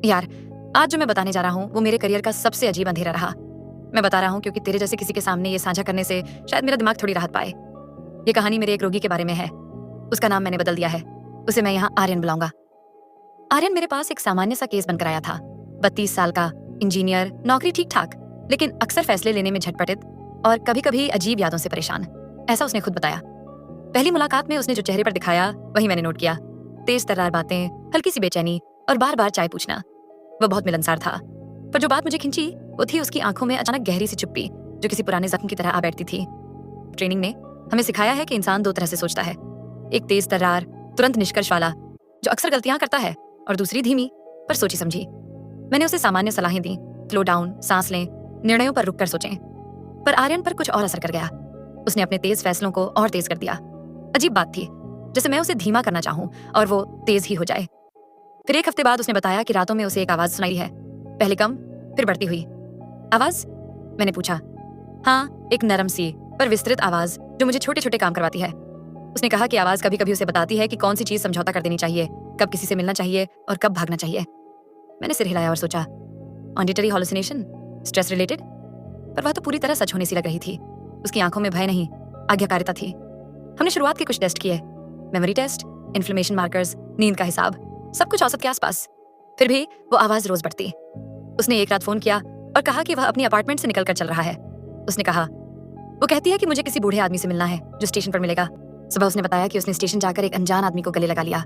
यार, आज जो मैं बताने जा रहा हूँ वो मेरे करियर का सबसे अजीब अंधेरा रहा। मैं बता रहा हूँ क्योंकि तेरे जैसे किसी के सामने ये साझा करने से शायद मेरा दिमाग थोड़ी राहत पाए। ये कहानी मेरे एक रोगी के बारे में है। उसका नाम मैंने बदल दिया है। उसे मैं यहाँ आर्यन बुलाऊंगा। आर्यन मेरे पास एक सामान्य सा केस बनकर आया था। 32 साल का, इंजीनियर, नौकरी ठीक ठाक, लेकिन अक्सर फैसले लेने में झटपटित और कभी-कभी अजीब यादों से परेशान। ऐसा उसने खुद बताया। पहली मुलाकात में उसने जो चेहरे पर दिखाया वही मैंने नोट किया। तेज तर्रार बातें, हल्की सी बेचैनी और बार-बार चाय पूछना। वो बहुत मिलनसार था, पर जो बात मुझे खिंची वो थी उसकी आंखों में अचानक गहरी सी चुप्पी जो किसी पुराने जख्म की तरह आ बैठती थी। ट्रेनिंग ने हमें सिखाया है कि इंसान दो तरह से सोचता है, एक तेज तर्रार, तुरंत निष्कर्ष वाला जो अक्सर गलतियां करता है, और दूसरी धीमी पर सोची समझी। मैंने उसे सामान्य सलाहें दी, स्लो डाउन, सांस लें, निर्णयों पर रुककर सोचें। पर आर्यन पर कुछ और असर कर गया। उसने अपने तेज फैसलों को और तेज कर दिया। अजीब बात थी, जैसे मैं उसे धीमा करना चाहूं और वो तेज ही हो जाए। फिर एक हफ्ते बाद उसने बताया कि रातों में उसे एक आवाज सुनाई है, पहले कम फिर बढ़ती हुई। आवाज? मैंने पूछा। हाँ, एक नरम सी पर विस्तृत आवाज जो मुझे छोटे छोटे काम करवाती है। उसने कहा कि आवाज कभी कभी उसे बताती है कि कौन सी चीज समझौता कर देनी चाहिए, कब किसी से मिलना चाहिए और कब भागना चाहिए। मैंने सिर हिलाया और सोचा, ऑडिटरी हॉलुसिनेशन, स्ट्रेस रिलेटेड? पर वह तो पूरी तरह सच होने सी लग रही थी। उसकी आंखों में भय नहीं, आज्ञाकारिता थी। हमने शुरुआत के कुछ टेस्ट किए, मेमोरी टेस्ट, इन्फ्लेमेशन मार्कर्स, नींद का हिसाब, सब कुछ औसत के आसपास। फिर भी वो आवाज रोज बढ़ती। उसने एक रात फोन किया और कहा कि वह अपनी अपार्टमेंट से निकलकर चल रहा है। उसने कहा, वो कहती है कि मुझे किसी बूढ़े आदमी से मिलना है जो स्टेशन पर मिलेगा। सुबह उसने बताया कि उसने स्टेशन जाकर एक अनजान आदमी को गले लगा लिया।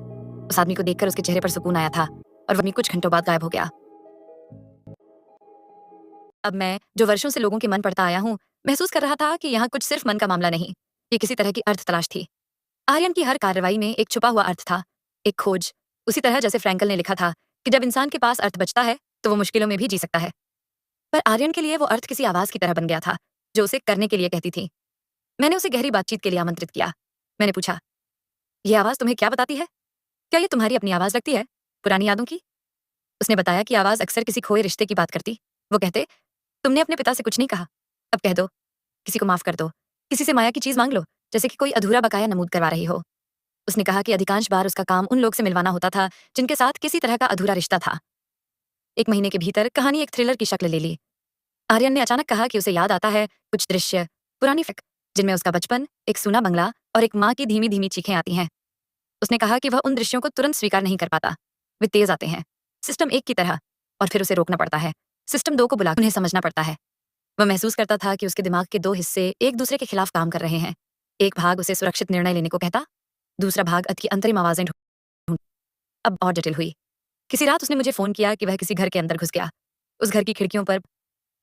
उस आदमी को देखकर उसके चेहरे पर सुकून आया था और वह कुछ घंटों बाद गायब हो गया। अब मैं, जो वर्षों से लोगों के मन पढ़ता आया हूँ, महसूस कर रहा था कि यहाँ कुछ सिर्फ मन का मामला नहीं, ये किसी तरह की अर्थ तलाश थी। आर्यन की हर कार्रवाई में एक छुपा हुआ अर्थ था, एक खोज। उसी तरह जैसे फ्रैंकल ने लिखा था कि जब इंसान के पास अर्थ बचता है तो वो मुश्किलों में भी जी सकता है। पर आर्यन के लिए वो अर्थ किसी आवाज की तरह बन गया था जो उसे करने के लिए कहती थी। मैंने उसे गहरी बातचीत के लिए आमंत्रित किया। मैंने पूछा, ये आवाज तुम्हें क्या बताती है? क्या ये तुम्हारी अपनी आवाज लगती है, पुरानी यादों की? उसने बताया कि आवाज अक्सर किसी खोए रिश्ते की बात करती। वो कहते, तुमने अपने पिता से कुछ नहीं कहा, अब कह दो। किसी को माफ कर दो, किसी से माया की चीज मांग लो, जैसे कि कोई अधूरा बकाया नमूद करवा रही हो। उसने कहा कि अधिकांश बार उसका काम उन लोग से मिलवाना होता था जिनके साथ किसी तरह का अधूरा रिश्ता था। 1 महीने के भीतर कहानी एक थ्रिलर की शक्ल ले ली। आर्यन ने अचानक कहा कि उसे याद आता है कुछ दृश्य, पुरानी फिक्र, जिनमें उसका बचपन, एक सूना बंगला और एक माँ की धीमी धीमी चीखें आती हैं। उसने कहा कि वह उन दृश्यों को तुरंत स्वीकार नहीं कर पाता। वे तेज आते हैं, सिस्टम 1 की तरह, और फिर उसे रोकना पड़ता है, सिस्टम 2 को बुला उन्हें समझना पड़ता है। वह महसूस करता था कि उसके दिमाग के 2 हिस्से एक दूसरे के खिलाफ काम कर रहे हैं। एक भाग उसे सुरक्षित निर्णय लेने को कहता, दूसरा भाग अत की अंतरिम आवाजें ढूंढ। अब और जटिल हुई। किसी रात उसने मुझे फोन किया कि वह किसी घर के अंदर घुस गया। उस घर की खिड़कियों पर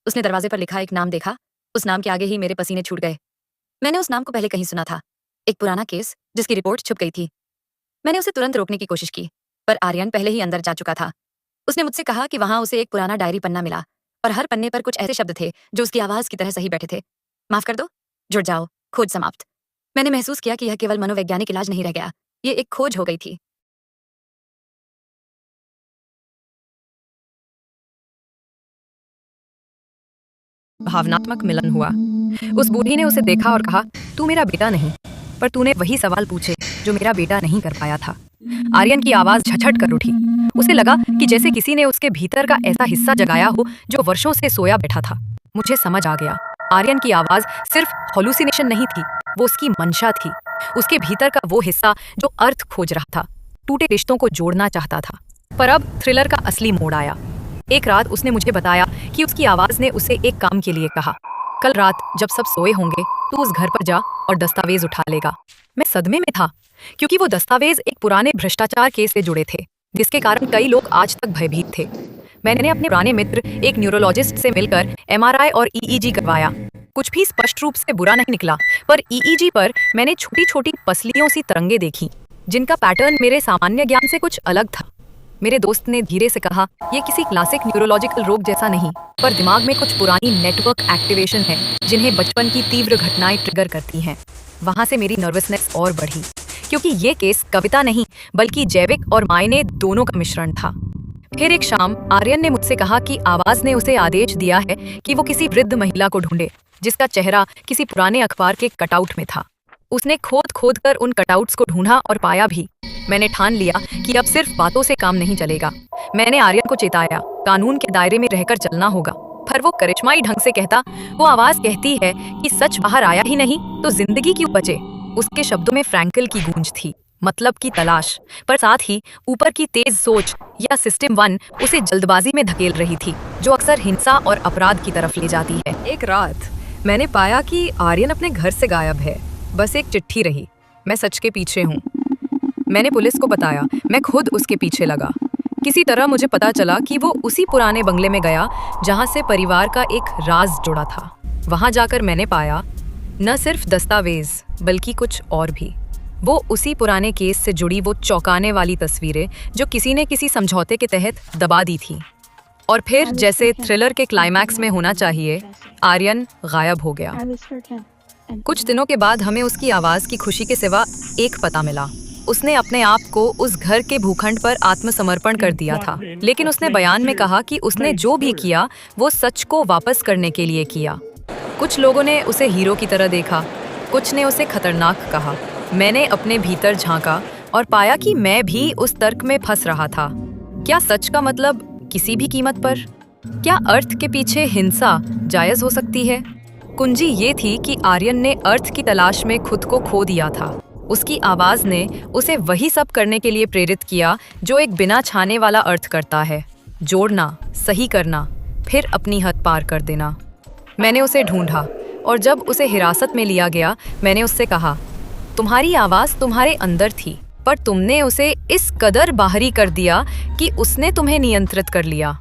उसने दरवाजे पर लिखा एक नाम देखा। उस नाम के आगे ही मेरे पसीने छूट गए। मैंने उस नाम को पहले कहीं सुना था, एक पुराना केस जिसकी रिपोर्ट छुप गई थी। मैंने उसे तुरंत रोकने की कोशिश की, पर आर्यन पहले ही अंदर जा चुका था। उसने मुझसे कहा कि वहां उसे एक पुराना डायरी पन्ना मिला और हर पन्ने पर कुछ ऐसे शब्द थे जो उसकी आवाज की तरह सही बैठे थे। माफ कर दो, जुड़ जाओ, खोज समाप्त। मैंने महसूस किया कि यह केवल मनोवैज्ञानिक इलाज नहीं रह गया, ये एक खोज हो गई थी। भावनात्मक मिलन हुआ। उस बूढ़ी ने उसे देखा और कहा, तू मेरा बेटा नहीं, पर तूने वही सवाल पूछे जो मेरा बेटा नहीं कर पाया था। आर्यन की आवाज झटझट कर उठी। उसे लगा कि जैसे किसी ने उसके भीतर का ऐसा हिस्सा जगाया हो जो वर्षों से सोया बैठा था। मुझे समझ आ गया, आर्यन की आवाज सिर्फ हॉलुसिनेशन नहीं थी, वो उसकी मंशा थी। उसके भीतर का वो हिस्सा जो अर्थ खोज रहा था, टूटे रिश्तों को जोड़ना चाहता था। पर अब थ्रिलर का असली मोड़ आया। एक रात उसने मुझे बताया कि उसकी आवाज ने उसे एक काम के लिए कहा, कल रात जब सब सोए होंगे तू उस घर पर जा और दस्तावेज उठा लेगा। मैं सदमे में था, क्योंकि वो दस्तावेज एक पुराने भ्रष्टाचार केस से जुड़े थे, जिसके कारण कई लोग आज तक भयभीत थे। मैंने अपने पुराने मित्र एक न्यूरोलॉजिस्ट से मिलकर MRI और EEG करवाया। कुछ भी स्पष्ट रूप से बुरा नहीं निकला, पर EEG पर मैंने छोटी छोटी पसलियों सी तरंगे देखी, जिनका पैटर्न मेरे सामान्य ज्ञान से कुछ अलग था। मेरे दोस्त ने धीरे से कहा, यह किसी क्लासिक न्यूरोलॉजिकल रोग जैसा नहीं, पर दिमाग में कुछ पुरानी नेटवर्क एक्टिवेशन है जिन्हें बचपन की तीव्र घटनाएं ट्रिगर करती हैं। वहां से मेरी नर्वसनेस और बढ़ी, क्योंकि ये केस कविता नहीं बल्कि जैविक और मायने दोनों का मिश्रण था। फिर एक शाम आर्यन ने मुझसे कहा कि आवाज ने उसे आदेश दिया है कि वो किसी वृद्ध महिला को ढूंढे जिसका चेहरा किसी पुराने अखबार के कटआउट में था। उसने खोद खोद कर उन कटआउट्स को ढूंढा और पाया भी। मैंने ठान लिया कि अब सिर्फ बातों से काम नहीं चलेगा। मैंने आर्यन को चेताया, कानून के दायरे में रहकर चलना होगा। पर वो करिश्माई ढंग से कहता, वो आवाज कहती है कि सच बाहर आया ही नहीं तो जिंदगी क्यों बचे। उसके शब्दों में फ्रैंकल की गूंज थी, मतलब की तलाश, पर साथ ही ऊपर की तेज सोच या सिस्टम 1 उसे जल्दबाजी में धकेल रही थी, जो अक्सर हिंसा और अपराध की तरफ ले जाती है। एक रात मैंने पाया कि आर्यन अपने घर से गायब है। बस एक चिट्ठी रही, मैं सच के पीछे हूँ। मैंने पुलिस को बताया, मैं खुद उसके पीछे लगा। किसी तरह मुझे पता चला कि वो उसी पुराने बंगले में गया जहाँ से परिवार का एक राज जुड़ा था। वहाँ जाकर मैंने पाया न सिर्फ दस्तावेज बल्कि कुछ और भी। वो उसी पुराने केस से जुड़ी वो चौंकाने वाली तस्वीरें जो किसी ने किसी समझौते के तहत दबा दी थी। और फिर जैसे थ्रिलर के क्लाइमैक्स में होना चाहिए, आर्यन गायब हो गया। कुछ दिनों के बाद हमें उसकी आवाज की खुशी के सिवा एक पता मिला। उसने अपने आप को उस घर के भूखंड पर आत्मसमर्पण कर दिया था, लेकिन उसने बयान में कहा कि उसने जो भी किया वो सच को वापस करने के लिए किया। कुछ लोगों ने उसे हीरो की तरह देखा, कुछ ने उसे खतरनाक कहा। मैंने अपने भीतर झांका और पाया कि मैं भी उस तर्क में फंस रहा था। क्या सच का मतलब किसी भी कीमत पर? क्या अर्थ के पीछे हिंसा जायज हो सकती है? कुंजी ये थी कि आर्यन ने अर्थ की तलाश में खुद को खो दिया था। उसकी आवाज ने उसे वही सब करने के लिए प्रेरित किया जो एक बिना छाने वाला अर्थ करता है, जोड़ना, सही करना, फिर अपनी हद पार कर देना। मैंने उसे ढूंढा और जब उसे हिरासत में लिया गया, मैंने उससे कहा, तुम्हारी आवाज तुम्हारे अंदर थी, पर तुमने उसे इस कदर बाहरी कर दिया कि उसने तुम्हें नियंत्रित कर लिया।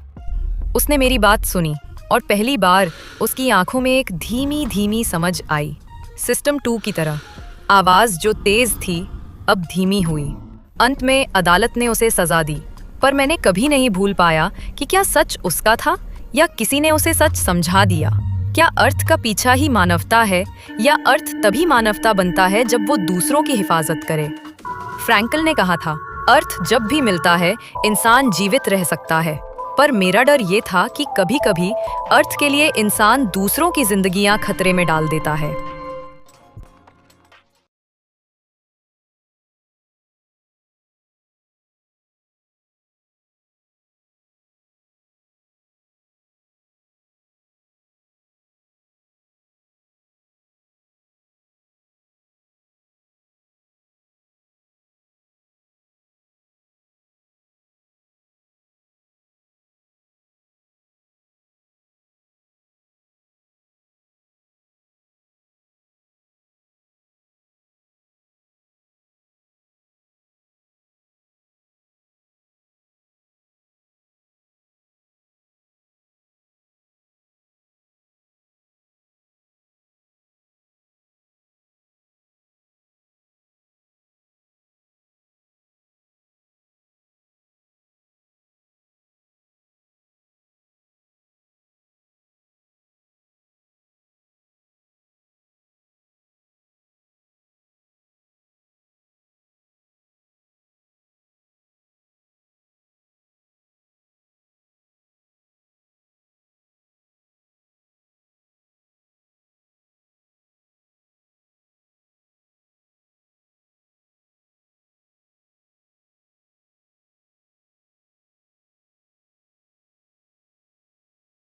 उसने मेरी बात सुनी और पहली बार उसकी आंखों में एक धीमी धीमी समझ आई। सिस्टम 2 की तरह आवाज जो तेज थी अब धीमी हुई। अंत में अदालत ने उसे सजा दी, पर मैंने कभी नहीं भूल पाया कि क्या सच उसका था या किसी ने उसे सच समझा दिया। क्या अर्थ का पीछा ही मानवता है, या अर्थ तभी मानवता बनता है जब वो दूसरों की हिफाजत करे? फ्रैंकल ने कहा था, अर्थ जब भी मिलता है इंसान जीवित रह सकता है, पर मेरा डर ये था कि कभी-कभी अर्थ के लिए इंसान दूसरों की जिंदगियां खतरे में डाल देता है।